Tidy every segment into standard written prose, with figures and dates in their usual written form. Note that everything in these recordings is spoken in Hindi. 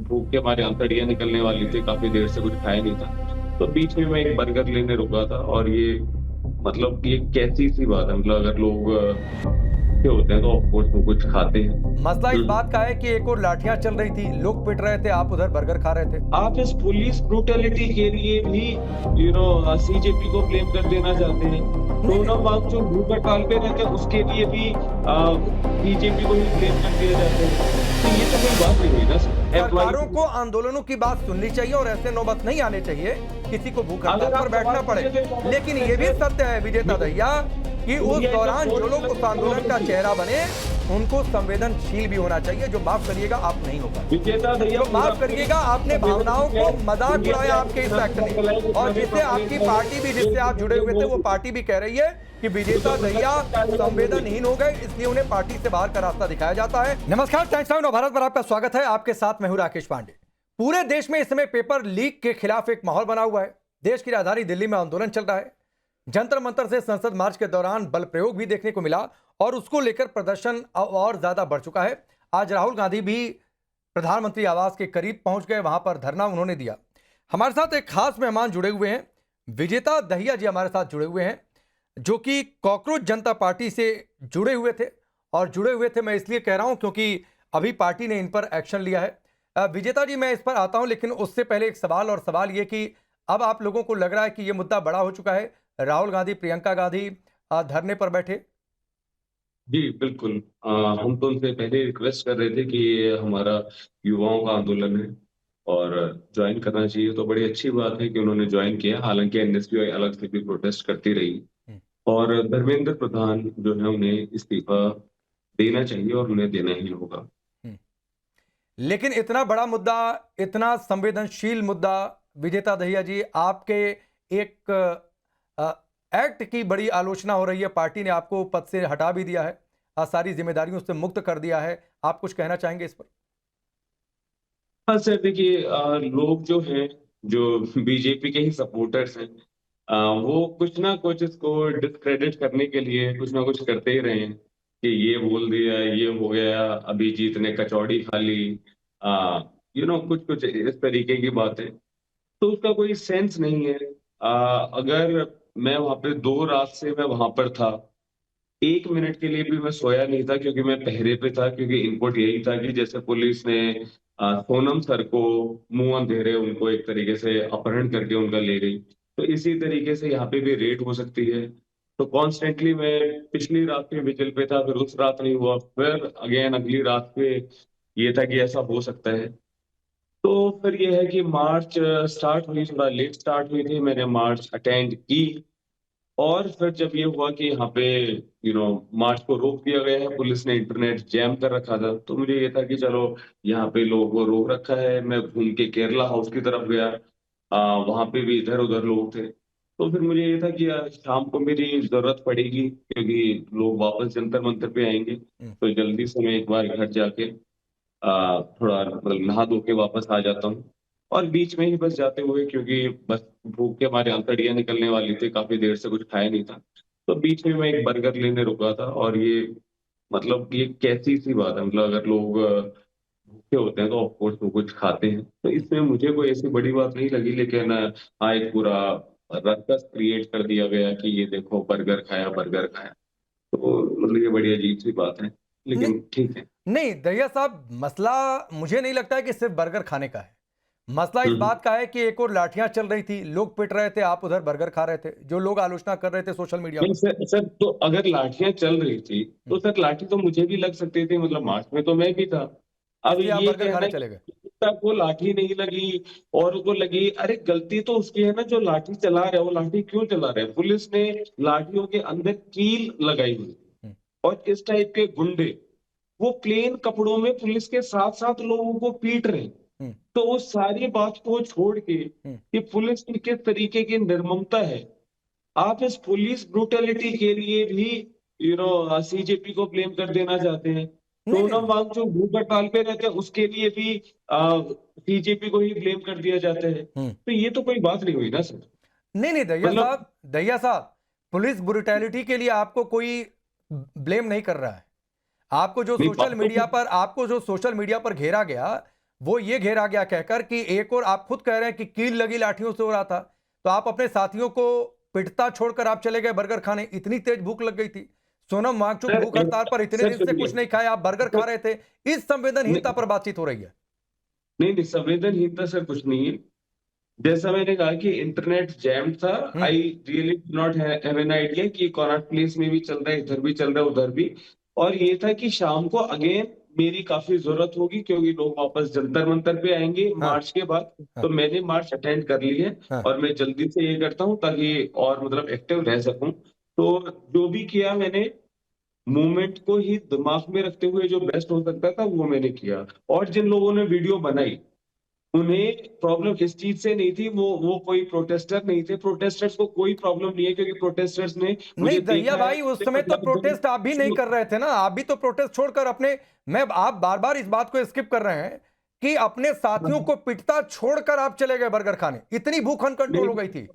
भूख के मारे आंतड़ियाँ निकलने वाली थी, काफ़ी देर से कुछ खाया नहीं था। तो बीच में मैं एक बर्गर लेने रुका था और ये मतलब ये कैसी-सी बात है, मतलब अगर लोग भूखे होते हैं तो ऑफ कोर्स वो कुछ खाते हैं। मसला इस हुँ। बात का है कि एक और लाठियां चल रही थी, लोग पिट रहे थे, आप उधर बर्गर खा रहे थे। आप इस पुलिस ब्रूटैलिटी के लिए भी सीजेपी को ब्लेम कर देना चाहते हैं। नहीं सोनम नहीं, वांगचुक भूख हड़ताल पे रहते हैं, उसके लिए भी बीजेपी को ही ब्लेम कर दिया जाता है। तो ये तो कोई बात नहीं हुई ना सर। एम्प्लॉई सरकारों को आंदोलनों की बात सुननी चाहिए और ऐसे नौबत नहीं आने चाहिए किसी को भूख हड़ताल अगर पर आप बैठना सवाल पड़े। पूछे तो वापस लेकिन पूछे ये भी सर। सत्य है विजेता दहिया कि उस मीडिया एकदम दौरान जो बोल लोग उस आंदोलन का चेहरा बने उनको संवेदनशील भी होना चाहिए, जो माफ करिएगा आप नहीं होगा। विजेता भैया जो पूरा माफ करिएगा आपने भावनाओं को मजाक उड़ाया आपके इस एक्ट ने, और जिससे आपकी पार्टी भी, जिससे आप जुड़े हुए थे वो पार्टी भी कह रही है कि विजेता दहिया संवेदनहीन हो गए, इसलिए उन्हें पार्टी से बाहर का रास्ता दिखाया जाता है। नमस्कार, टाइम्स नाउ नवभारत पर आपका स्वागत है। आपके साथ मैं हूं राकेश पांडे। पूरे देश में इस समय पेपर लीक के खिलाफ एक माहौल बना हुआ है। देश की राजधानी दिल्ली में आंदोलन चल रहा है। जंतर मंतर से संसद मार्च के दौरान बल प्रयोग भी देखने को मिला और उसको लेकर प्रदर्शन और ज्यादा बढ़ चुका है। आज राहुल गांधी भी प्रधानमंत्री आवास के करीब पहुंच गए, वहां पर धरना उन्होंने दिया। हमारे साथ एक खास मेहमान जुड़े हुए हैं, विजेता दहिया जी हमारे साथ जुड़े हुए हैं, जो कि कॉकरोच जनता पार्टी से जुड़े हुए थे। और जुड़े हुए थे मैं इसलिए कह रहा हूं क्योंकि अभी पार्टी ने इन पर एक्शन लिया है। विजेता जी, मैं इस पर आता हूं, लेकिन उससे पहले एक सवाल, और सवाल ये कि अब आप लोगों को लग रहा है कि यह मुद्दा बड़ा हो चुका है, राहुल गांधी, प्रियंका गांधी धरने पर बैठे। जी, बिल्कुल। हम तो उनसे पहले रिक्वेस्ट कर रहे थे कि ये हमारा युवाओं का आंदोलन है और जॉइन करना चाहिए, तो बड़ी अच्छी बात है कि उन्होंने जॉइन किया। हालाँकि एनएसयूआई अलग से भी प्रोटेस्ट करती रही हम्म, और धर्मेंद्र प्रधान जो है उन्हें इस्तीफा देना चाहिए और उन्हें देना ही होगा। हम्म। लेकिन इतना बड़ा मुद्दा, इतना संवेदनशील मुद्दा, विजेता दहिया जी, आपके एक एक्ट की बड़ी आलोचना हो रही है। पार्टी ने आपको पद से हटा भी दिया है, सारी जिम्मेदारियों से मुक्त कर दिया है। आप कुछ कहना चाहेंगे इस पर? हाँ सर, देखिए लोग जो हैं, जो बीजेपी के ही सपोर्टर्स हैं, वो कुछ ना कुछ इसको डिस्क्रेडिट करने के लिए कुछ ना कुछ करते ही रहे हैं कि ये बोल दिया, ये हो गया, अभिजीत ने कचौड़ी खा ली, कुछ कुछ इस तरीके की बातें। तो उसका कोई सेंस नहीं है। अगर मैं वहां पे 2 रात से मैं वहां पर था, 1 मिनट के लिए भी मैं सोया नहीं था क्योंकि मैं पहरे पे था, क्योंकि इनपुट यही था कि जैसे पुलिस ने सोनम सर को मुंह अंधेरे उनको एक तरीके से अपहरण करके उनका ले गई, तो इसी तरीके से यहाँ पे भी रेड हो सकती है। तो कॉन्स्टेंटली मैं पिछली रात पे विजिल पे था, फिर उस रात नहीं हुआ, फिर अगेन अगली रात पे ये था कि ऐसा हो सकता है। तो फिर ये है कि मार्च स्टार्ट हुई, थोड़ा लेट स्टार्ट हुई थी, मैंने मार्च अटेंड की। और फिर जब ये हुआ कि यहाँ पे मार्च को रोक दिया गया है, पुलिस ने इंटरनेट जैम कर रखा था, तो मुझे ये था कि चलो यहाँ पे लोगों को रोक रखा है, मैं घूम के केरला हाउस की तरफ गया। वहां पे भी इधर उधर लोग थे, तो फिर मुझे ये था कि शाम को मेरी जरूरत पड़ेगी क्योंकि लोग वापस जंतर मंतर पे आएंगे, हम्म, तो जल्दी से मैं एक बार घर जाके थोड़ा मतलब नहा धो के वापस आ जाता हूँ। और बीच में ही बस जाते हुए, क्योंकि बस भूख के मारे आंतड़ियाँ निकलने वाली थी, काफ़ी देर से कुछ खाया नहीं था। तो बीच में मैं एक बर्गर लेने रुका था और ये मतलब ये कैसी-सी बात है, मतलब अगर लोग भूखे होते हैं तो ऑफ कोर्स वो कुछ खाते हैं। तो हम्म। इसमें मुझे कोई ऐसी बड़ी बात नहीं लगी, लेकिन हाँ, एक पूरा रक्कस क्रिएट कर दिया गया कि ये देखो बर्गर खाया, बर्गर खाया। तो मतलब ये बड़ी अजीब-सी बात है, नहीं लेकिन ठीक है। नहीं दहिया साहब, मसला मुझे नहीं लगता है कि सिर्फ बर्गर खाने का है। मसला हुँ, इस हुँ। बात का है कि एक और लाठियां चल रही थी, लोग पिट रहे थे, आप उधर बर्गर खा रहे थे, जो लोग आलोचना कर रहे थे सोशल मीडिया नहीं पर। सर, तो अगर लाठियां चल रही थी तो हम्म, सर लाठी तो मुझे भी लग सकती थी, मतलब मार्च में तो मैं भी था। अब इसलिए आप ये बर्गर कहना खाने कि चले गए। तक वो लाठी नहीं लगी और उसको लगी, अरे गलती तो उसकी है ना जो लाठी चला रहा है। वो लाठी क्यों चला रहा है? पुलिस ने लाठियों के अंदर कील लगाई हुई थी हम्म, और इस टाइप के गुंडे वो प्लेन कपड़ों में पुलिस के साथ साथ लोगों को पीट रहे हैं। हम्म, तो वो सारी बात को छोड़ के हम्म। कि पुलिस की किस तरीके की निर्ममता है, आप इस पुलिस ब्रूटैलिटी के लिए भी सीजेपी को ब्लेम कर देना चाहते हैं। नहीं नहीं सोनम नहीं, वांगचुक भूख हड़ताल पे रहते हैं, उसके लिए भी सीजेपी को ही ब्लेम कर दिया जाता है। हम्म। तो ये तो कोई बात नहीं हुई ना सर। नहीं नहीं दहिया मतलब साहब, दहिया साहब, पुलिस ब्रुटैलिटी के लिए आपको कोई ब्लेम नहीं कर रहा है। आपको जो नहीं, सोशल बात तो मीडिया पर, आपको जो सोशल मीडिया पर घेरा गया, वो ये घेरा गया कहकर कि एक और आप खुद कह रहे हैं कि कील लगी लाठियों से हो रहा था, तो आप अपने साथियों को पिटता छोड़कर आप चले गए बर्गर खाने, इतनी तेज भूख लग गई थी। सोनम वांगचुक सर भूख हड़ताल पर इतने सर दिन से कुछ नहीं खाया, आप बर्गर खा रहे थे। इस संवेदनहीनता पर बातचीत हो रही है। नहीं नहीं, संवेदनहीनता सर कुछ नहीं है। जैसा मैंने कहा कि इंटरनेट जैम था। I really not have an idea कि कॉनॉट प्लेस में भी चल रहा है, इधर भी चल रहा है, उधर भी। और ये था कि शाम को अगेन मेरी काफी जरूरत होगी क्योंकि लोग वापस जंतर मंतर पे आएंगे हाँ, मार्च के बाद। हाँ, तो मैंने मार्च अटेंड कर ली है हाँ। और मैं जल्दी से ये करता हूँ ताकि और मतलब एक्टिव रह सकूं। तो जो भी किया मैंने, मूवमेंट को ही दिमाग में रखते हुए जो बेस्ट हो सकता था वो मैंने किया। और जिन लोगों ने वीडियो बनाई उन्हें प्रॉब्लम इस चीज से नहीं थी, वो कोई प्रोटेस्टर नहीं थे। प्रोटेस्टर्स को कोई प्रॉब्लम नहीं है क्योंकि प्रोटेस्टर्स ने नहीं मुझे दहिया देखा है भाई, उस पिछले समय तो 50 दिन। प्रोटेस्ट आप भी नहीं कर रहे थे ना, आप भी तो प्रोटेस्ट छोड़कर अपने, मैं आप बार बार इस बात को स्किप कर रहे हैं कि अपने साथियों को पिटता छोड़कर आप चले गए बर्गर खाने, इतनी भूख अनकंट्रोल हो गई थी।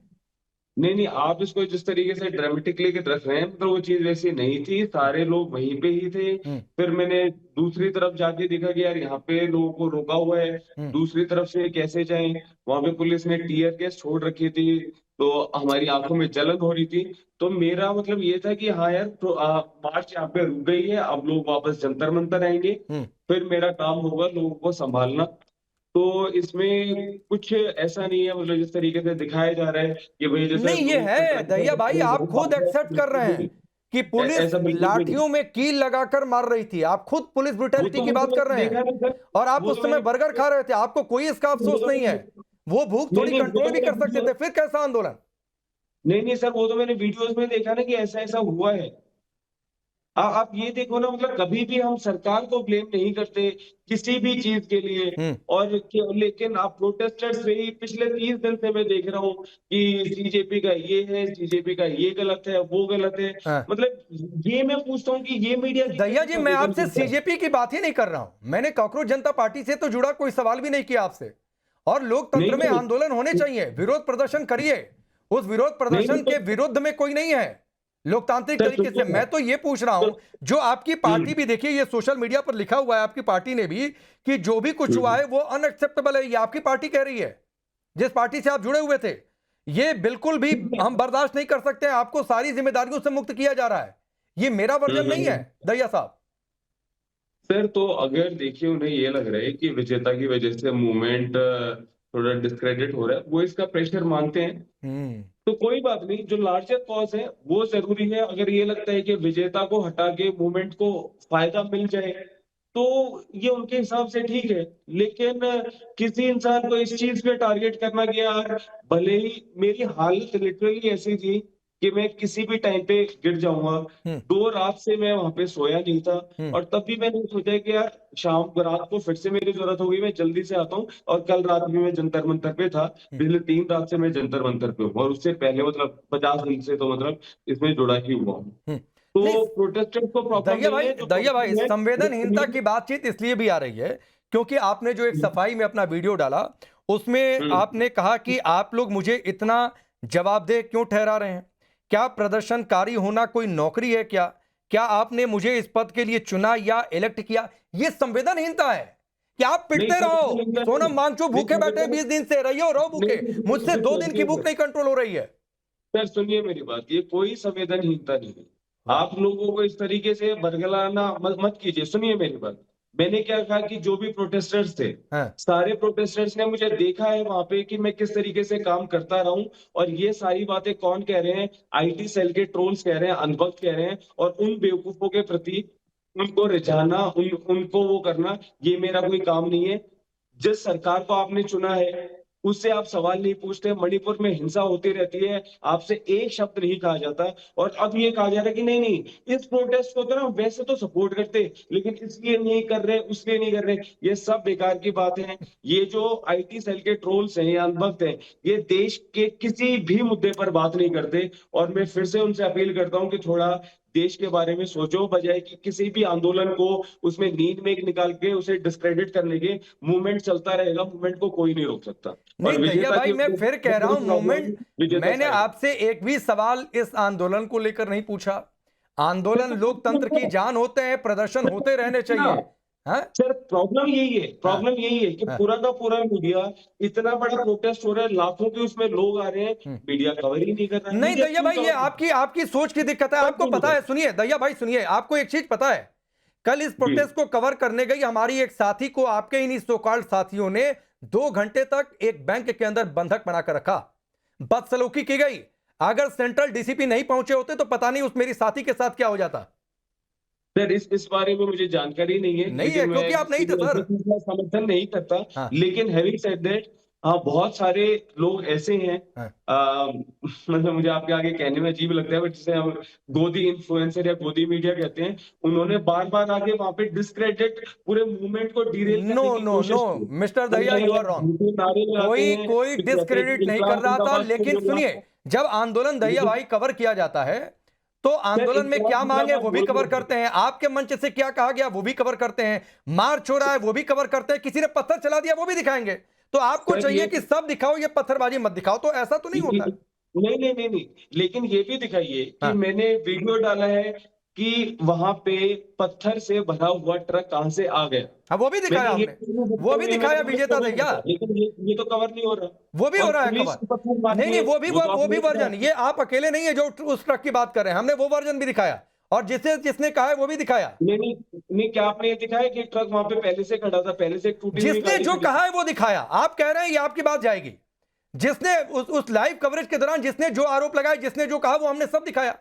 नहीं नहीं, आप इसको जिस तरीके से ड्रामेटिकली रख रहे हैं मतलब वो चीज वैसी नहीं थी, सारे लोग वहीं पे ही थे। हम्म, फिर मैंने दूसरी तरफ जाके देखा कि यार यहाँ पे लोगों को रोका हुआ है, हम्म। दूसरी तरफ से कैसे जाएं। वहां पे पुलिस ने टीयर गैस छोड़ रखी थी, तो हमारी आंखों में जलन हो रही थी। तो मेरा मतलब ये था कि हाँ यार मार्च यहाँ पे रुक गई है, अब लोग वापस जंतर मंतर आएंगे। हम्म। फिर मेरा काम होगा लोगों को संभालना। तो इसमें कुछ ऐसा नहीं है मतलब जिस तरीके से दिखाया जा रहा है कि भाई जैसे नहीं, ये लोग है दहिया भाई, आप खुद एक्सेप्ट कर रहे हैं कि पुलिस ऐसा बिल्कुल भी नहीं। लाठियों में कील लगाकर मार रही थी, आप खुद पुलिस ब्रुटैलिटी की बात कर रहे हैं। देखा ना सर, और आप वो उस तो समय मैंने बर्गर खा रहे थे, आपको कोई इसका वो अफसोस तो नहीं है। वो भूख नहीं थोड़ी नहीं वो कंट्रोल तो भी मैंने कर सकते थे, फिर कैसा आंदोलन। नहीं नहीं सर, वो तो मैंने वीडियोस में देखा ना कि ऐसा ऐसा हुआ है। आप ये देखो ना, मतलब कभी भी हम सरकार को ब्लेम नहीं करते किसी भी चीज के लिए। हम्म। और लेकिन आप प्रोटेस्टर्स से ही पिछले 30 दिन से मैं देख रहा हूँ कि सीजेपी का ये है, सीजेपी का ये गलत है, वो गलत है। हाँ। मतलब ये मैं पूछता हूँ कि ये मीडिया की दहिया कैसी जी, मैं आपसे संवेदनशीलता है। सीजेपी की बात ही नहीं कर रहा हूं, मैंने कांग्रेस जनता पार्टी से तो जुड़ा कोई सवाल भी नहीं किया आपसे। और नहीं लोकतंत्र में नहीं आंदोलन होने चाहिए, विरोध प्रदर्शन करिए, उस विरोध नहीं प्रदर्शन नहीं, के विरुद्ध में कोई नहीं है लोकतांत्रिक सर तरीके से। सुनिए ना। मैं तो ये पूछ रहा हूं, तो, जो आपकी पार्टी हम्म, भी, देखिए ये सोशल मीडिया पर लिखा हुआ है आपकी पार्टी ने भी कि जो भी कुछ हुआ हम्म, है वो अनएक्सेप्टेबल है, ये आपकी पार्टी कह रही है, जिस पार्टी से आप जुड़े हुए थे। ये बिल्कुल भी हम बर्दाश्त नहीं कर सकते हैं, आपको सारी जिम्मेदारियों से मुक्त किया जा रहा है। ये मेरा वर्जन नहीं है हम्म। दहिया साहब। सर तो अगर देखिए उन्हें ये लग रहा है कि विजेता की वजह से मूवमेंट थोड़ा डिस्क्रेडिट हो रहा है, वो इसका प्रेशर मानते हैं। हम्म। तो कोई बात नहीं, जो लार्जर कॉज है वो जरूरी है। अगर ये लगता है कि विजेता को हटा के मूवमेंट को फायदा मिल जाए तो ये उनके हिसाब से ठीक है। लेकिन किसी इंसान को इस चीज पे टारगेट करना कि यार भले ही मेरी हालत लिटरली ऐसी थी कि मैं किसी भी टाइम पे गिर जाऊंगा। हम्म। 2 रात से मैं वहां पे सोया नहीं था। हम्म। और तब भी मैंने सोचा कि यार शाम को रात को फिर से मेरी जरूरत होगी, मैं जल्दी से आता हूँ। और कल रात भी मैं जंतर मंतर पे था। हम्म। पिछले 3 रात से मैं जंतर मंतर पे हूँ और उससे पहले मतलब 50 दिन से तो मतलब इसमें जुड़ा ही हुआ हूँ। हम्म। नहीं तो प्रोटेस्टेंट को प्रॉब्लम नहीं है, जो दहिया भाई, प्रॉब्लम है वो संवेदनहीनता की बातचीत इसलिए भी आ रही है क्योंकि आपने जो एक सफाई में अपना वीडियो डाला, उसमें हम्म। आपने कहा कि आप लोग मुझे इतना जवाबदेह क्यों ठहरा रहे हैं? क्या प्रदर्शनकारी होना कोई नौकरी है क्या? क्या आपने मुझे इस पद के लिए चुना या इलेक्ट किया? ये संवेदनहीनता है कि आप नहीं पिटते रहो। संवेदनहीनता सोनम वांगचुक नहीं भूखे बैठे संवेदन 20 दिन से, रहियो रहो भूखे। नहीं मुझसे 2 दिन की सुनिए भूख नहीं कंट्रोल हो रही है। सर, सुनिए मेरी बात, ये कोई संवेदनहीनता नहीं है। वाह। आप लोगों को इस तरीके से बरगलाना मत कीजिए। सुनिए मेरी बात, मैंने क्या कहा कि जो भी प्रोटेस्टर्स थे, हाँ। सारे प्रोटेस्टर्स ने मुझे देखा है वहां पे कि मैं किस तरीके से काम करता रहा हूं। और ये सारी बातें कौन कह रहे हैं? आईटी सेल के ट्रोल्स कह रहे हैं, अनबक कह रहे हैं। और उन बेवकूफों के प्रति उनको रिझाना, उनको वो करना, ये मेरा कोई काम नहीं है। जिस सरकार को आपने चुना है उससे आप सवाल नहीं पूछते। मणिपुर में हिंसा होती रहती है, आपसे एक शब्द नहीं कहा जाता। और अब ये कहा जा रहा है कि नहीं नहीं, इस प्रोटेस्ट को तो ना वैसे तो सपोर्ट करते लेकिन इसलिए नहीं कर रहे, उसलिए नहीं कर रहे। ये सब बेकार की बात है। ये जो आईटी सेल के ट्रोल्स हैं या अनभक्त हैं, ये देश के किसी भी मुद्दे पर बात नहीं करते। और मैं फिर से उनसे अपील करता हूँ कि थोड़ा देश के बारे में सोचो, बजाय कि किसी भी आंदोलन को उसमें नींद में निकाल के उसे डिस्क्रेडिट करने के। मूवमेंट चलता रहेगा, मूवमेंट को कोई नहीं रोक सकता। नहीं और दहिया विजेता भाई, की मैं फिर कह रहा हूं, मूवमेंट, विजेता मैंने साइड आपसे एक भी सवाल इस आंदोलन को लेकर नहीं पूछा। आंदोलन लोकतंत्र की जान होते हैं, प्रदर्शन होते रहने चाहिए। हाँ? सर प्रॉब्लम यही है कि हाँ। पूरा का पूरा मीडिया, इतना बड़ा प्रोटेस्ट हो रहा है, लाखों के उसमें लोग आ रहे हैं, मीडिया कवर ही नहीं कर रहा है। नहीं मीडिया दैया क्यों भाई, ये कवर आपकी आपकी सोच की दिक्कत है। आपको नहीं पता कर है, सुनिए दैया भाई, सुनिए, आपको एक चीज पता है, कल इस जी प्रोटेस्ट को कवर करने गई हमारी एक साथी को आपके इन्हीं सो कॉल्ड साथियों ने 2 घंटे तक एक बैंक के अंदर बंधक बनाकर रखा, बदसलूकी की गई। अगर सेंट्रल डीसीपी नहीं पहुंचे होते तो पता नहीं उस मेरी साथी के साथ क्या हो जाता। सर, इस बारे में मुझे जानकारी नहीं है, नहीं लेकिन है मैं क्योंकि आप नहीं किसी थे भी सर। ऐसी चीज का समर्थन नहीं करता। हाँ। लेकिन हैविंग सेड दैट, हाँ, बहुत सारे लोग ऐसे हैं, हाँ। मतलब मुझे आपके आगे कहने में अजीब लगता है, बट जिसे हम गोदी इन्फ्लुएंसर या गोदी मीडिया कहते हैं, उन्होंने बार बार आगे वहां पे डिस्क्रेडिट, पूरे मूवमेंट को डिरेल नो करने की नो नो कोशिश की। मिस्टर दहिया, अलग यू आर अलग रॉन्ग। झूठे नारे लगाते कोई हैं, कोई फिर कहते हैं डिस्क्रेडिट कि नहीं कर इनकलाब रहा था, जिंदाबाद लेकिन सुनिए, जिंदाबाद। जब आंदोलन दहिया भाई कवर किया जाता है तो सर, आंदोलन में इनकलाब क्या मांगे जिंदाबाद वो भी बोल कवर रहे हैं। करते हैं, आपके मंच से क्या कहा गया वो भी कवर करते हैं, मार्च हो रहा है वो भी कवर करते हैं, किसी ने पत्थर चला दिया वो भी दिखाएंगे। तो आपको सर, चाहिए ये कि सब दिखाओ, ये पत्थरबाजी मत दिखाओ, तो ऐसा तो नहीं होता है। नहीं नहीं नहीं नहीं, लेकिन ये भी दिखाइए कि हाँ। मैंने वीडियो डाला है कि वहां पे पत्थर से भरा हुआ ट्रक कहां से आ गया। हाँ, वो भी दिखाया मैंने ये हमने, वीडियो वो दिखते भी हुए दिखाया मेरे विजेता कवर दहिया। था, लेकिन ये तो कवर नहीं हो रहा। वो भी हो और रहा है पुलिस कवर। पत्थर मारती नहीं नहीं, है, वो तो वो आप भी नहीं वर्जन, दिखाते। ये आप अकेले नहीं है जो उस ट्रक की बात कर रहे हैं, हमने वो वर्जन भी दिखाया, और जिसने कहा है वो भी दिखाया। नहीं नहीं नहीं, क्या आपने ये दिखाया कि ट्रक वहां पे पहले से खड़ा था, पहले से एक टूटी हुई जिसने गाड़ी जो खड़ी कहा थी? है वो दिखाया। आप कह रहे हैं ये आपकी बात जाएगी, जिसने उस लाइव कवरेज के दौरान जिसने जो आरोप लगाए, जिसने जो कहा, वो हमने सब दिखाया।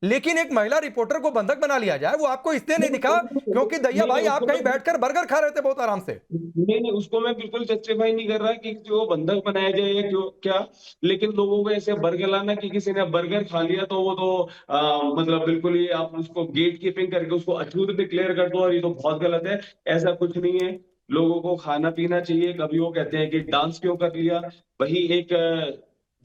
लेकिन एक महिला रिपोर्टर को बंधक बना लिया जाए, वो आपको इसलिए नहीं दिखा क्योंकि दैया नहीं नहीं, भाई आप उसको कहीं मैं बैठकर बर्गर खा रहे थे बहुत आराम से। नहीं नहीं, उसको मैं बिल्कुल जस्टिफाई नहीं कर रहा कि जो बंधक बनाया जाए या क्यों क्या। लेकिन लोगों को ऐसे बर्गर लाना कि किसी ने बर्गर खा लिया तो वो तो मतलब बिल्कुल ही आप उसको गेट कीपिंग करके उसको अछूत डिक्लेयर कर दो, और ये तो बहुत गलत है। ऐसा कुछ नहीं है, लोगों को खाना पीना चाहिए। कभी वो कहते हैं कि डांस क्यों कर लिया, वही एक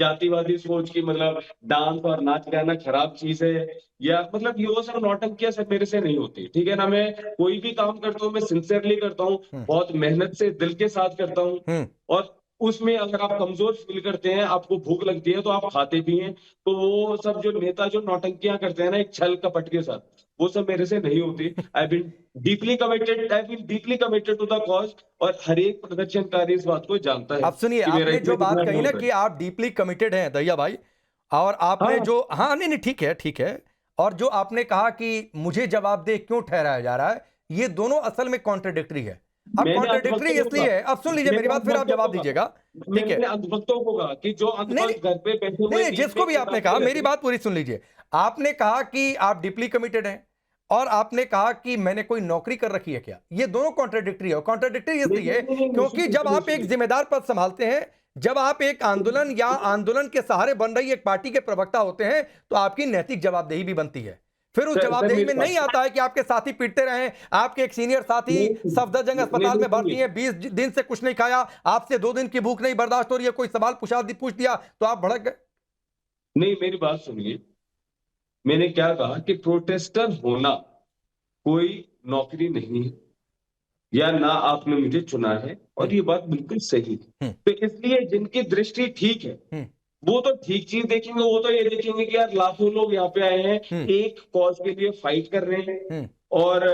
जातिवादी सोच की, मतलब डांस और नाच गाना खराब चीज है, या मतलब ये वो सब नौटंकियां सब मेरे से नहीं होती, ठीक है ना। मैं कोई भी काम करता हूँ मैं सिंसियरली करता हूँ, हम्म। बहुत मेहनत से दिल के साथ करता हूँ। हम्म। और उसमें अगर आप कमजोर फील करते हैं, आपको भूख लगती है, तो आप खाते भी हैं। तो वो सब जो नेता जो नौटंकियां करते हैं ना एक छल कपट के साथ, वो सब मेरे से नहीं होती। I been deeply committed to the cause, और हर एक प्रदर्शनकारी इस बात को जानता है अब सुनिए, कि मेरा आपने जो इसमें बात कितना कही ना डाउट है। कि आप डीपली कमिटेड हैं दैया भाई, और आपने हाँ जो, हाँ नहीं नहीं, ठीक है ठीक है, और जो आपने कहा कि मुझे जवाबदेह क्यों ठहराया जा रहा है, ये दोनों असल में कॉन्ट्रडिक्टरी है। अब मैंने कॉन्ट्रडिक्टरी अंधभक्तों को इसलिए है, अब सुन कहा, लीजिए मेरी मैंने बात, फिर आप अंधभक्तों को जवाब दीजिएगा। कहा, ठीक है। मैंने अंधभक्तों को कहा कि जो नहीं नहीं अंधभक्त घर पे बैठे नहीं हुए नहीं, नींद जिसको में भी आपने चिल्लाते कहा, मेरी रहते हैं। बात पूरी सुन लीजिए। आपने कहा कि आप डीपली कमिटेड हैं, और आपने कहा कि मैंने कोई नौकरी कर रखी है क्या, ये दोनों कॉन्ट्रडिक्टरी है। कॉन्ट्रडिक्टरी नहीं इसलिए नहीं नहीं नहीं, क्योंकि जब आप एक सुनिए जिम्मेदार पद संभालते हैं, जब आप एक आंदोलन या आंदोलन के सहारे बन रही एक पार्टी के प्रवक्ता होते हैं, तो आपकी नैतिक जवाबदेही भी बनती है। फिर उस सर जवाबदेही मेरी में नहीं बात आता है कि आपके साथी पीटते रहे, आपके एक सीनियर साथी नहीं सफदरजंग नहीं अस्पताल नहीं, में भर्ती सुनिए। हैं, 20 दिन से कुछ नहीं खाया, आपसे 2 दिन की भूख नहीं बर्दाश्त हो रही है, कोई सवाल पूछ दिया तो आप भड़क गए। नहीं, मेरी बात सुनिए। मैंने क्या कहा कि प्रोटेस्टर होना कोई नौकरी नहीं है, या ना आपने मुझे चुना है, और हम्म। ये बात बिल्कुल सही है। हम्म। तो इसलिए जिनकी दृष्टि ठीक है, हम्म। वो तो ठीक चीज देखेंगे। वो तो ये देखेंगे कि यार लाखों लोग यहाँ पे आए हैं, हम्म। एक कॉज के लिए फाइट कर रहे हैं, हम्म। और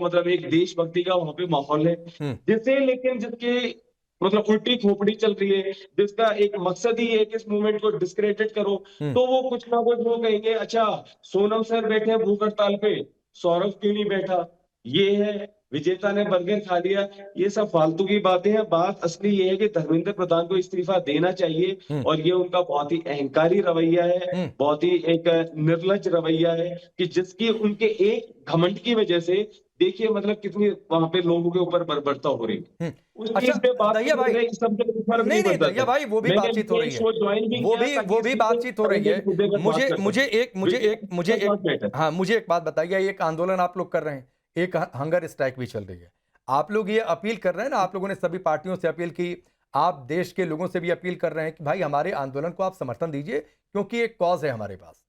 मतलब एक देशभक्ति का वहां पे माहौल है। हम्म। जिसे लेकिन जिसकी मतलब उल्टी खोपड़ी चल रही है, जिसका एक मकसद ही है कि इस मूवमेंट को डिस्क्रेडिट करो, हम्म। तो वो कुछ ना कुछ वो कहेंगे, अच्छा सोनम सर बैठे हैं भूख हड़ताल पे, सौरभ क्यों नहीं बैठा, ये है, विजेता ने बर्गर खा लिया। ये सब फालतू की बातें हैं। बात असली ये है कि धर्मेंद्र प्रधान को इस्तीफा देना चाहिए, हम्म। और ये उनका बहुत ही अहंकारी रवैया है, हम्म। बहुत ही एक निर्लज रवैया है, कि जिसकी उनके एक घमंड की वजह से देखिए मतलब कितनी वहां पे लोगों के ऊपर बर्बरता हो रही है। उस अच्छा चीज पे बात दैया करने भाई, से इस सब से कुछ फर्क नहीं नहीं नहीं पड़ता दैया था। भाई, वो भी मैंने बातचीत हो ये रही है, शो ज्वाइन भी वो किया भी ताकि वो इस भी चीज पे बातचीत हो रही अरविंद है। मुद्दे पर बात मुझे कर मुझे सके। एक मुझे एक मुझे That's what एक matters। हाँ, मुझे एक बात बताइए, एक आंदोलन आप लोग कर रहे हैं, एक हंगर स्ट्राइक भी चल रही है, आप लोग ये अपील कर रहे हैं ना, आप लोगों ने सभी पार्टियों से अपील की, आप देश के लोगों से भी अपील कर रहे हैं कि भाई हमारे आंदोलन को आप समर्थन दीजिए, क्योंकि एक कॉज है हमारे पास।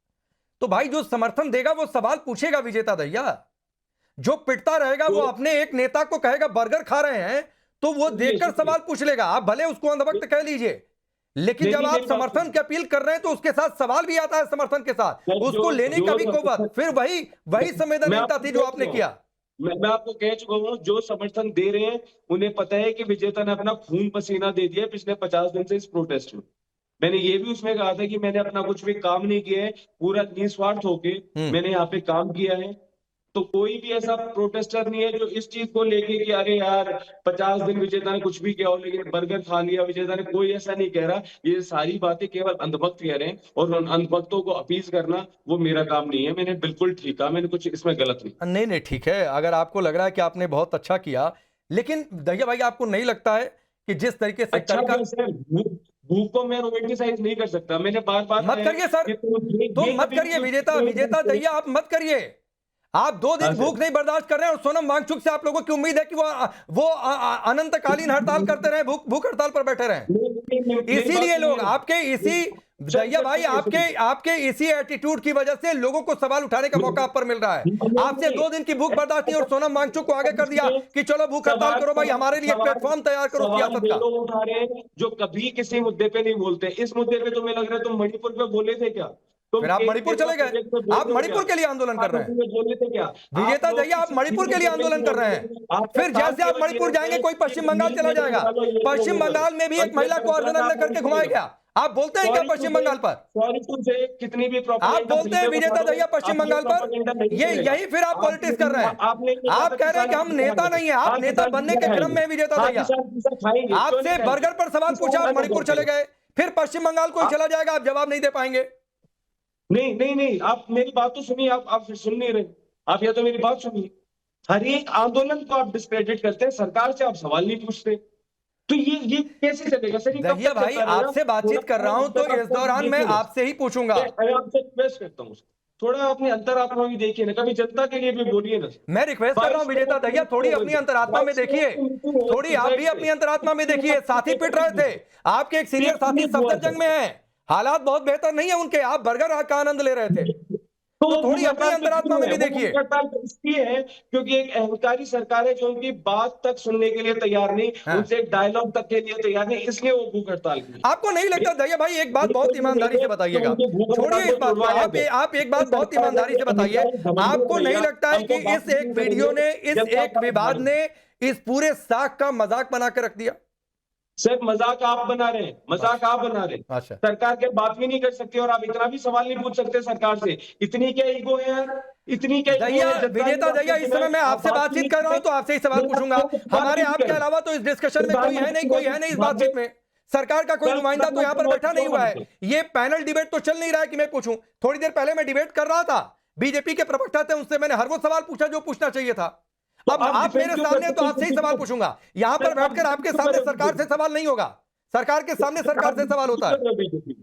तो भाई जो समर्थन देगा वो सवाल पूछेगा विजेता दैया, जो पिटता रहेगा वो अपने एक नेता को कहेगा बर्गर खा रहे हैं, तो वो देखकर सवाल पूछ लेगा। आप भले उसको अंधभक्त कह लीजिए, लेकिन जब आप समर्थन की अपील कर रहे हैं तो उसके साथ सवाल भी आता है, समर्थन के साथ उसको लेने का भी कोवत, फिर वही संवेदनहीनता थी जो आपने किया। मैं आपको कह चुका हूँ, जो समर्थन दे रहे हैं उन्हें पता है कि विजेता ने अपना खून पसीना दे दिया पिछले 50 दिन से इस प्रोटेस्ट में। मैंने ये भी उसमें कहा था कि मैंने अपना कुछ भी काम नहीं किया है, पूरा निस्वार्थ होके मैंने यहाँ पे काम किया है। तो कोई भी ऐसा प्रोटेस्टर नहीं है जो इस चीज को लेके कि अरे यार 50 दिन विजेता ने कुछ भी किया हो लेकिन बर्गर खा लिया विजेता ने, कोई ऐसा नहीं कह रहा। ये सारी बातें केवल अंधभक्त कह रहे हैं और उन अंधभक्तों को अपील करना वो मेरा काम नहीं है। मैंने बिल्कुल ठीक कहा, मैंने कुछ इसमें गलत नहीं। नहीं नहीं ठीक है, अगर आपको लग रहा है कि आपने बहुत अच्छा किया, लेकिन दहिया भाई आपको नहीं लगता है कि जिस तरीके से अच्छा कल का कैसे भूख को मैं रोमांटिसाइज नहीं कर सकता। मैंने बार बार मत करिए सर, कि तो ये मत कभी करिए विजेता विजेता दहिया, आप मत करिए। आप 2 दिन हाँ भूख सर। नहीं बर्दाश्त कर रहे हैं और सोनम वांगचुक से आप लोगों की उम्मीद है कि वो अनंतकालीन हड़ताल करते रहे, भूख हड़ताल पर बैठे रहे। मेरी बात इसीलिए लोग सुनिए। आपके इसी सर दैया सर भाई सुनिए आपके सुनिए। आपके इसी एटीट्यूड की वजह से लोगों को सवाल उठाने का मौका आप पर मिल रहा है। आपसे 2 दिन की भूख बर्दाश्त नहीं और सोनम वांगचुक को आगे कर दिया कि चलो भूख हड़ताल सवाल करो भाई, सवाल हमारे लिए एक सवाल प्लेटफॉर्म तैयार करो सवाल सियासत वो का। लोग उठा रहे हैं जो कभी किसी मुद्दे पे नहीं बोलते। इस मुद्दे पे तुम्हें लग रहा है तुम मणिपुर पे बोले थे क्या? तुम फिर आप मणिपुर केरला चले गए, प्रोजेक्ट पे आप बोलते हो क्या? मणिपुर के लिए आंदोलन कर रहे हैं। तुम्हें बोले थे क्या? आप विजेता लोग दहिया आप किसी मणिपुर चीज के लिए मुद्दे पे आंदोलन नहीं कर रहे बोलते। हैं, आपका फिर काम जैसे आप केवल ये मणिपुर रहता जाएंगे है कोई कि पश्चिम बंगाल दिल्ली चला में जाएगा। निकालो, ये पश्चिम करो, वो बंगाल में भी करो। एक महिला को और अर्धनग्न करके घुमाया गया। आप बोलते हैं क्या पश्चिम बंगाल पर? सॉरी तुझे कितनी भी आप प्रोपेगेंडा बोलते हैं फिल्में बता विजेता दो, दहिया पश्चिम अब ये बंगाल पर, प्रोपेगेंडा नहीं ये चलेगा। यही फिर आप पॉलिटिक्स कर रहे हैं। आपने नहीं कहा आप था कह रहे हैं किसान कि हम पिज्जा नेता खाएंगे। नहीं है, आप हाँ नेता किसान बनने पिज्जा के क्रम खाएंगे। में हैं विजेता हाँ दहिया। किसान पिज्जा खाएंगे, क्यों नहीं आपसे खाएंगे? बर्गर पर सवाल किसान पूछा, आप का मणिपुर वोट चले है। गए, फिर पश्चिम बंगाल कोई चला जाएगा, आप जवाब नहीं दे पाएंगे। नहीं नहीं नहीं, आप मेरी बात तो सुनिए। आप फिर सुन नहीं रहे। आप या तो मेरी बात सुनिए। हर एक आंदोलन को आप डिस्क्रेडिट करते हैं, सरकार से आप सवाल नहीं पूछते। तो ये कैसे चलेगा सर? ये कब दहिया तक भाई चलता रहेगा? आपसे थोड़ा बातचीत कर रहा हूं तो इस दौरान मैं देखिए ना। आपसे ही पूछूंगा। मैं आपसे रिक्वेस्ट करता हूँ, थोड़ा अपनी अंतरात्मा भी देखिए ना, कभी जनता के लिए भी बोलिए ना। मैं रिक्वेस्ट कर रहा हूं 22 विजेता लोगों की दहिया, मृत्यु थोड़ी हो अपनी गई। अंतरात्मा में 22 देखिए, लोगों की मृत्यु हो गई थोड़ी आप भी सुसाइड अपनी से। अंतरात्मा में इतनी देखिए। बात साथी पेपर पिट रहे लीक थे, हुआ है। आपके एक सीनियर पेपर साथी लीक हुआ सफदरजंग में है। हैं, हालात बहुत बेहतर नहीं है उनके, आप बर्गर का आनंद ले रहे थे, तो तो वो थोड़ी भूख अपनी हड़ताल पे अंतरात्मा क्यों में है? भी वो देखिए। भूख हड़ताल पे इसलिए है क्योंकि एक अहंकारी सरकार है जो उनकी बात तक सुनने के लिए तैयार नहीं, हाँ। उनसे एक डायलॉग तक के लिए तैयार नहीं, इसलिए वो भूख हड़ताल की। आपको नहीं लगता दहिया भाई, एक बात बहुत ईमानदारी से तो बताइएगा, उनकी भूख हड़ताल छोड़िए को इस बात को, छुड़वाया आप जाए। आप एक बात इस बहुत सरकार ईमानदारी से का बताइए, अहंकारी घमंडी आपको नहीं रवैया लगता है हम कि तो बात इस नहीं एक करेंगे। वीडियो ने, इस जनता एक का विवाद भाई, ने इस पूरे साख का मजाक बना के रख दिया? सिर्फ मजाक आप बना रहे हैं, मजाक आप बना रहे हैं। अच्छा, सरकार के बात भी नहीं कर सकते और आप इतना भी सवाल नहीं पूछ सकते सरकार से। इतनी क्या ईगो है यार? इतनी क्या ईगो दहिया है? जनता की विजेता बात दहिया, करते इस हैं, समय मैं आप आपसे बात भी नहीं बातचीत कर रहा हूं करते। तो आपसे ही सवाल नहीं, पूछूंगा। आप तो बात हमारे भी नहीं आपके करें। अलावा तो इस डिस्कशन में कोई है नहीं, कोई है नहीं इस बातचीत में। सरकार का कोई कल नुमाइंदा तो यहां पर प्रधानमंत्री बैठा नहीं हुआ है। मोदी ये पैनल डिबेट तो चल नहीं रहा है कि मैं पूछूं। थोड़ी देर पहले मैं डिबेट कर रहा था, बीजेपी के प्रवक्ता थे, उनसे मैंने हर वो सवाल पूछा जो पूछना चाहिए था। तो अब आप आप डिफेंड मेरे क्यों सामने करते हैं तो आपसे ही सवाल पूछूंगा। यहां पर बैठकर आपके सामने सरकार से सवाल नहीं होगा, सरकार के सामने सरकार से सवाल होता है। बीजेपी?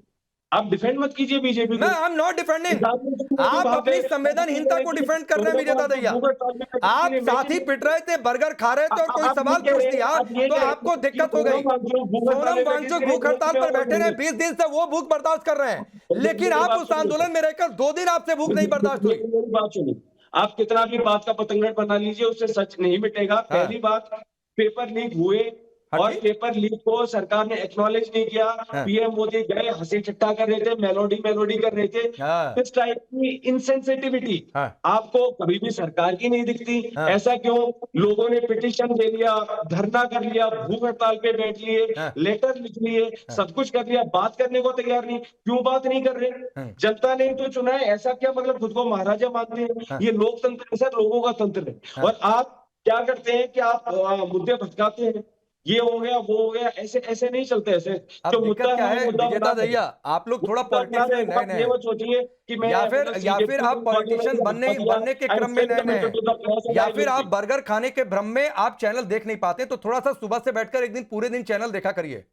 आप डिफेंड मत कीजिए बीजेपी मैं को। I am not defending. प्रधानमंत्री मोदी आप वहां पे अपनी संवेदनहीनता को डिफेंड कर रहे हैं विजेता दैया। भूख हड़ताल में बैठने के आप लिए साथी पिट रहे थे, बर्गर खा रहे थे और कोई आप ये सवाल कह पूछ रहे हैं, दिया आप ये तो कह रहे आपको हैं कि दिक्कत हो गई। सोनम वांगचुक भूख हड़ताल सोनम में बैठी वांगचुक थी, भूख हड़ताल पर बैठे रहे, 20 दिन से वो भूख बर्दाश्त कर रहे हैं, लेकिन मेरी आप बात उस सुनिए। आंदोलन में रहकर 2 दिन आपसे भूख नहीं बर्दाश्त हुई। मेरी बात सुनिए। आप कितना भी बात का पतंगड़ बना लीजिए, उससे सच नहीं मिटेगा। हाँ। पहली बात, पेपर लीक हुए हाँ, और ठीक। पेपर लीक को सरकार ने एक्नॉलेज नहीं किया। हाँ। पीएम मोदी गए, हंसी ठट्टा कर रहे थे, मेलोडी कर रहे थे। हाँ। इस टाइप की इनसेंसिटिविटी हाँ। आपको कभी भी सरकार की नहीं दिखती। हाँ। ऐसा क्यों? लोगों ने पिटीशन दे लिया, धरना कर लिया, भूख हड़ताल पे बैठ लिए, हाँ। लेटर लिख लिए, सब कुछ कर लिया, बात करने को तैयार नहीं। क्यों बात नहीं कर रहे? जनता ने तो चुना है, ऐसा क्या मतलब खुद को महाराजा मानते हैं? हाँ। ये लोकतंत्र है सर, लोगों का तंत्र है। और आप क्या करते हैं कि आप मुद्दे भटकाते हैं। ये हो गया, वो हो गया, ऐसे ऐसे नहीं चलते। ऐसे अब जो दिक्कत मुद्दा क्या है है वो मुद्दा विजेता बना दैया, आप लोग थोड़ा पॉलिटिक्स में नए नए ये हैं, मत सोचिए कि मैं या फिर आप पॉलिटिशियन बनने के क्रम में नए नए हैं, या फिर आप बर्गर खाने के भ्रम में आप चैनल देख नहीं पाते। तो थोड़ा सा सुबह से बैठकर एक दिन पूरे दिन चैनल देखा करिए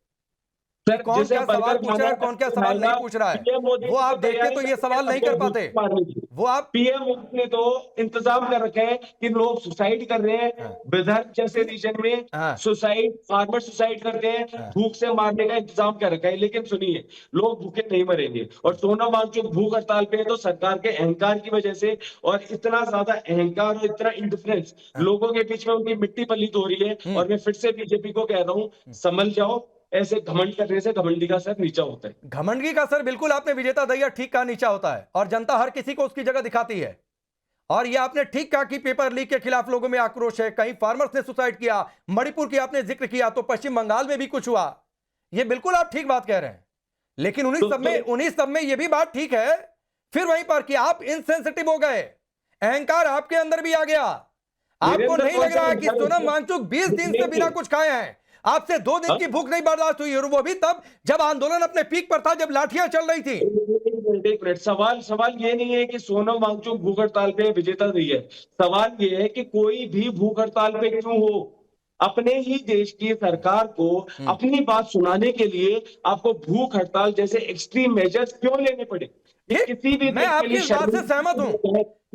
कि कौन क्या सवाल पूछ रहा है, कौन क्या सवाल नहीं पूछ रहा है। वो आप देखते तो ये सवाल नहीं कर पाते। वो आप पीएम मोदी ने तो इंतजाम कर रखे हैं कि लोग सुसाइड कर रहे हैं। विदर्भ जैसे रीजन में सुसाइड, फार्मर सुसाइड करते हैं, भूख से मारने का इंतजाम कर रखा है। लेकिन सुनिए, लोग भूखे नहीं मरेंगे। और सोनम वांगचुक भूख हड़ताल पे है तो सरकार के अहंकार की वजह से, और इतना ज्यादा अहंकार और इतना इंडिफरेंस लोगों के बीच में उनकी मिट्टी पलीत हो रही है। और मैं फिर से बीजेपी को कह रहा हूँ, समझ जाओ, ऐसे घमंड करने से घमंडी का सर नीचा होता है। घमंडगी का सर, बिल्कुल आपने विजेता दैया ठीक कहा, नीचा होता है। और जनता हर किसी को उसकी जगह दिखाती है। और ये आपने ठीक कहा कि पेपर लीक के खिलाफ लोगों में आक्रोश है, कहीं फार्मर्स ने सुसाइड किया, मणिपुर की आपने जिक्र किया, तो पश्चिम बंगाल में भी कुछ हुआ। ये बिल्कुल आप ठीक बात कह रहे हैं, लेकिन उन्हीं सब में ये भी बात ठीक है फिर वहीं पर कि आप इनसेंसिटिव हो गए, अहंकार आपके अंदर भी आ गया। आपको नहीं लग रहा है कि सोनम वांगचुक 20 दिन से बिना कुछ खाए हैं, आपसे 2 दिन की भूख नहीं बर्दाश्त हुई, और वो भी तब जब आंदोलन अपने पीक पर था, जब लाठियां चल रही थी। एक मिनट, सवाल ये नहीं है कि सोनम वांगचुक भूख हड़ताल पे विजेता नहीं है। सवाल ये है कि कोई भी भूख हड़ताल पे क्यों हो। अपने ही देश की सरकार को अपनी बात सुनाने के लिए आपको भूख हड़ताल जैसे एक्सट्रीम मेजर्स क्यों लेने पड़े? किसी भी मैं आपकी इस बात से सहमत हूं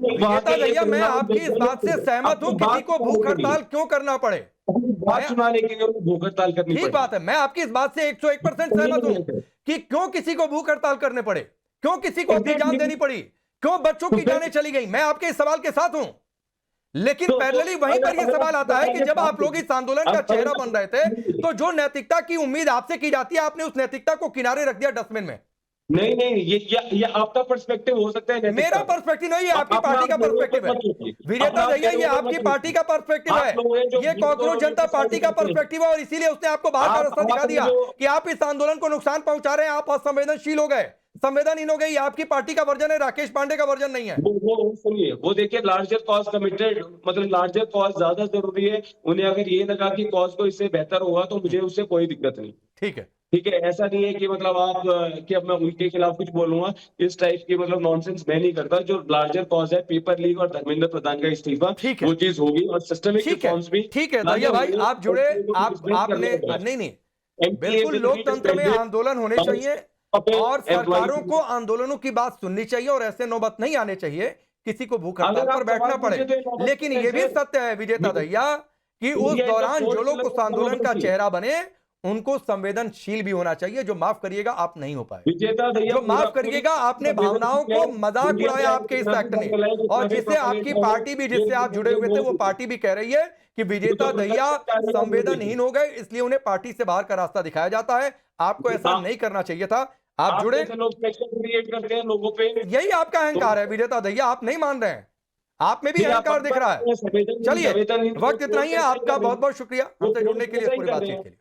विजेता भैया, मैं आपकी इस बात से सहमत हूं, किसी को भूख हड़ताल क्यों करना पड़े, बात सुनाने के लिए भूख हड़ताल करनी पड़े। ठीक बात है, मैं आपकी इस बात से 101% सहमत हूं कि क्यों किसी को भूख हड़ताल करने पड़े, क्यों किसी को अपनी जान देनी पड़ी, क्यों बच्चों की जानें चली गई। मैं आपके इस सवाल के साथ हूं, लेकिन पैरेलली वहीं पर यह सवाल आता है कि जब आप लोग इस आंदोलन का चेहरा बन रहे थे, तो जो नैतिकता की उम्मीद आपसे की जाती है, आपने उस नैतिकता को किनारे रख दिया डस्टबिन में। नहीं, ये आपका पर्सपेक्टिव हो सकता है, मेरा पर्सपेक्टिव नहीं है, आपकी पार्टी का पर्सपेक्टिव है विजेता भैया, ये आपकी पार्टी का पर्सपेक्टिव है, ये कॉकरोच जनता पार्टी का पर्सपेक्टिव है, और इसीलिए उसने आपको बाहर का रास्ता दिखा दिया कि आप इस आंदोलन को नुकसान पहुंचा रहे हैं, आप असंवेदनशील हो गए, संवेदनहीन हो गई। आपकी पार्टी का वर्जन है, राकेश पांडे का वर्जन नहीं है। वो सुनिए, वो देखिए लार्जर कॉज कमिटेड, मतलब लार्जर कॉज ज्यादा जरूरी है। उन्हें अगर ये लगा कि कॉज को इससे बेहतर होगा तो मुझे उससे कोई दिक्कत नहीं। ठीक है, ठीक है, ऐसा नहीं है कि मतलब आप कि अब मैं उनके खिलाफ कुछ बोलूंगा, इस टाइप की मतलब नॉनसेंस मैं नहीं करता। जो लार्जर कॉज है, पेपर लीक और धर्मेंद्र प्रधान का इस्तीफा, वो चीज होगी, और सिस्टमिक रिफॉर्म्स भी। ठीक है दरिया भाई, आप जुड़े, आपने नहीं, बिल्कुल लोकतंत्र में आंदोलन होने चाहिए और सरकारों को आंदोलनों की बात सुननी चाहिए, और ऐसे नौबत नहीं आने चाहिए किसी को भूख हड़ताल पर बैठना पड़े। लेकिन यह भी सत्य है विजेता भैया कि उस दौरान जो लोग उस आंदोलन का चेहरा बने, उनको संवेदनशील भी होना चाहिए। जो माफ करिएगा आप नहीं हो पाए, जो माफ करिएगा आपने भावनाओं को मजाक उड़ाया आपके इस एक्ट ने, और जिससे आपकी पार्टी भी, जिससे आप जुड़े हुए थे, वो पार्टी भी कह रही है कि विजेता दहिया संवेदनहीन हो गए, इसलिए उन्हें पार्टी से बाहर का रास्ता दिखाया जाता है। आपको ऐसा नहीं करना चाहिए था, आप जुड़े, लोग क्रिएट करते हैं लोगों पे, यही आपका अहंकार है विजेता दहिया, आप नहीं मान रहे हैं, आप में भी अहंकार दिख रहा है। चलिए, वक्त इतना ही है, आपका बहुत बहुत शुक्रिया हमसे जुड़ने के लिए, पूरी बातचीत के लिए।